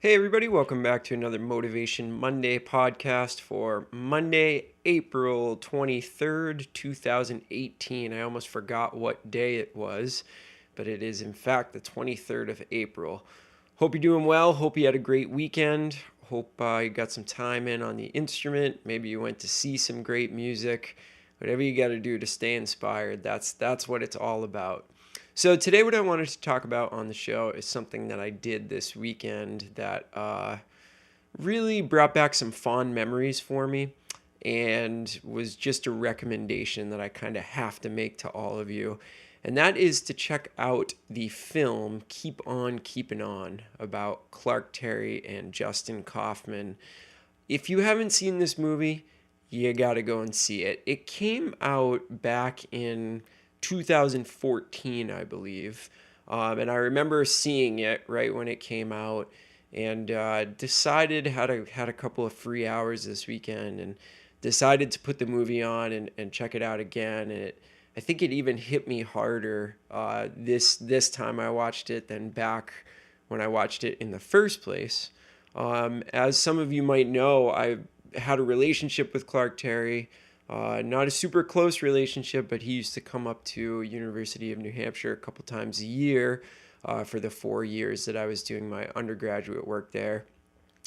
Hey, everybody, welcome back to another Motivation Monday podcast for Monday, April 23rd, 2018. I almost forgot what day it was, but it is, in fact, the 23rd of April. Hope you're doing well. Hope you had a great weekend. Hope you got some time in on the instrument. Maybe you went to see some great music. Whatever you got to do to stay inspired, that's what it's all about. So today what I wanted to talk about on the show is something that I did this weekend that really brought back some fond memories for me and was just a recommendation that I kind of have to make to all of you. And that is to check out the film Keep On Keepin' On about Clark Terry and Justin Kaufman. If you haven't seen this movie, you got to go and see it. It came out back in 2014, I believe. And I remember seeing it right when it came out and decided had a couple of free hours this weekend and decided to put the movie on and check it out again. And I think it even hit me harder this time I watched it than back when I watched it in the first place. As some of you might know, I had a relationship with Clark Terry. Not a super close relationship, but he used to come up to University of New Hampshire a couple times a year for the 4 years that I was doing my undergraduate work there.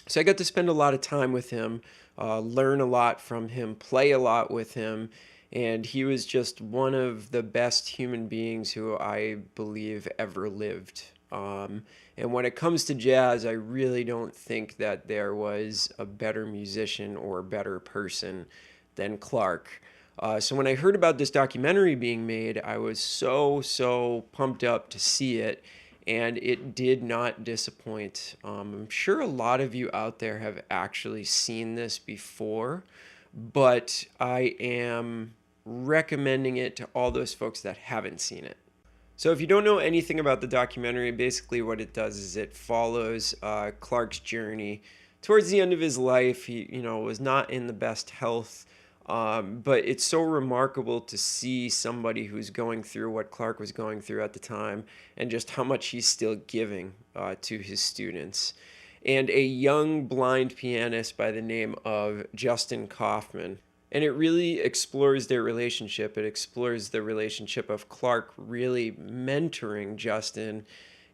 So I got to spend a lot of time with him, learn a lot from him, play a lot with him, and he was just one of the best human beings who I believe ever lived. And when it comes to jazz, I really don't think that there was a better musician or a better person than Clark. So when I heard about this documentary being made, I was so pumped up to see it, and it did not disappoint. I'm sure a lot of you out there have actually seen this before, but I am recommending it to all those folks that haven't seen it. So if you don't know anything about the documentary, basically what it does is it follows Clark's journey. Towards the end of his life, he was not in the best health, but it's so remarkable to see somebody who's going through what Clark was going through at the time and just how much he's still giving to his students. And a young blind pianist by the name of Justin Kaufman. And it really explores their relationship. It explores the relationship of Clark really mentoring Justin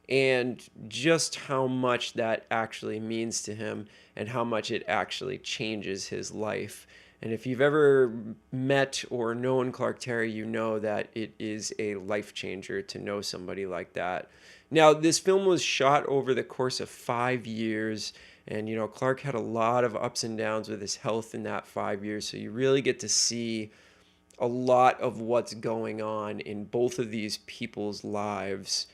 and just how much that actually means to him and how much it actually changes his life. And if you've ever met or known Clark Terry, you know that it is a life changer to know somebody like that. Now, this film was shot over the course of 5 years. And, Clark had a lot of ups and downs with his health in that 5 years. So you really get to see a lot of what's going on in both of these people's lives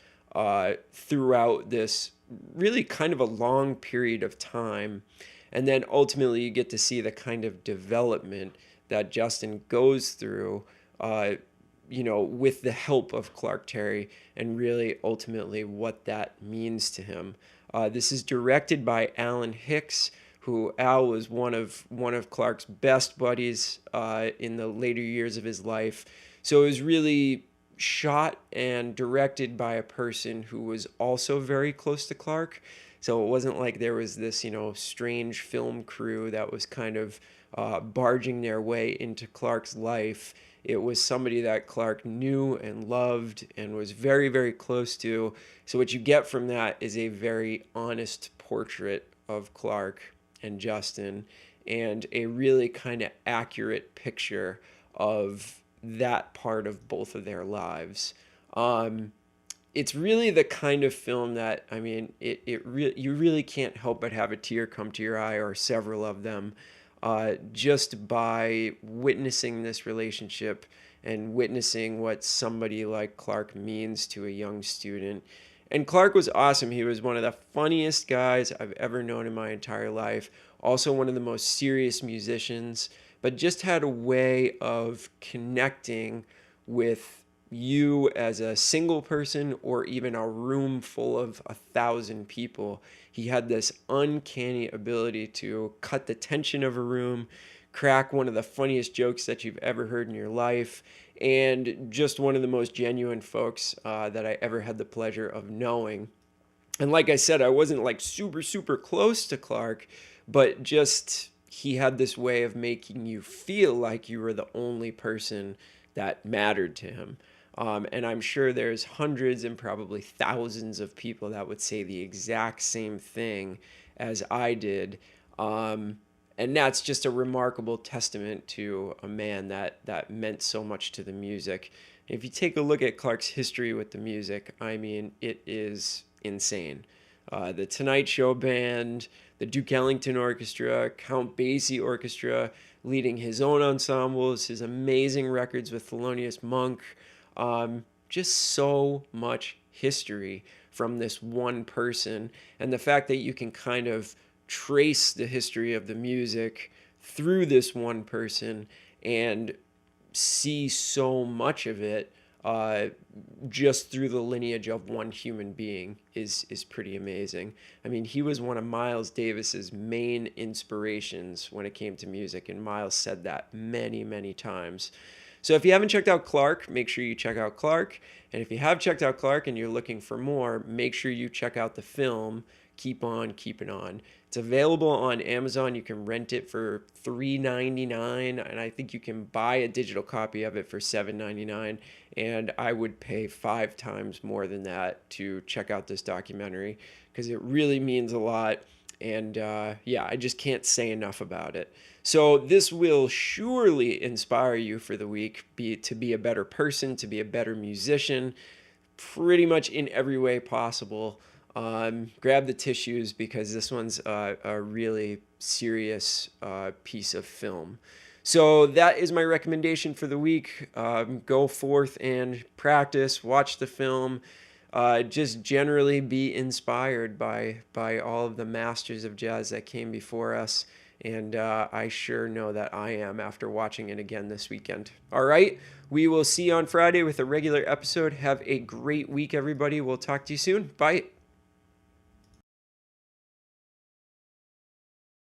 throughout this really kind of a long period of time. And then ultimately you get to see the kind of development that Justin goes through, with the help of Clark Terry and really ultimately what that means to him. This is directed by Alan Hicks, who Al was one of Clark's best buddies in the later years of his life. So it was really shot and directed by a person who was also very close to Clark. So it wasn't like there was this, strange film crew that was kind of barging their way into Clark's life. It was somebody that Clark knew and loved and was very, very close to. So what you get from that is a very honest portrait of Clark and Justin and a really kind of accurate picture of that part of both of their lives. It's really the kind of film that, you really can't help but have a tear come to your eye, or several of them, just by witnessing this relationship and witnessing what somebody like Clark means to a young student. And Clark was awesome. He was one of the funniest guys I've ever known in my entire life. Also one of the most serious musicians, but just had a way of connecting with you as a single person or even a room full of 1,000 people. He had this uncanny ability to cut the tension of a room, crack one of the funniest jokes that you've ever heard in your life, and just one of the most genuine folks that I ever had the pleasure of knowing. And like I said, I wasn't like super, super close to Clark, but just he had this way of making you feel like you were the only person that mattered to him. And I'm sure there's hundreds and probably thousands of people that would say the exact same thing as I did. And that's just a remarkable testament to a man that meant so much to the music. If you take a look at Clark's history with the music, I mean, it is insane. The Tonight Show Band, the Duke Ellington Orchestra, Count Basie Orchestra, leading his own ensembles, his amazing records with Thelonious Monk. Just so much history from this one person. And the fact that you can kind of trace the history of the music through this one person and see so much of it just through the lineage of one human being is pretty amazing. I mean, he was one of Miles Davis's main inspirations when it came to music, and Miles said that many, many times. So if you haven't checked out Clark, make sure you check out Clark. And if you have checked out Clark and you're looking for more, make sure you check out the film Keep On Keepin' On. It's available on Amazon. You can rent it for $3.99, and I think you can buy a digital copy of it for $7.99. And I would pay 5 times more than that to check out this documentary because it really means a lot. And yeah, I just can't say enough about it. So this will surely inspire you for the week, to be a better person, to be a better musician, pretty much in every way possible. Grab the tissues because this one's a really serious piece of film. So that is my recommendation for the week. Go forth and practice, watch the film. Just generally be inspired by all of the masters of jazz that came before us. And I sure know that I am after watching it again this weekend. All right, we will see you on Friday with a regular episode. Have a great week, everybody. We'll talk to you soon. Bye.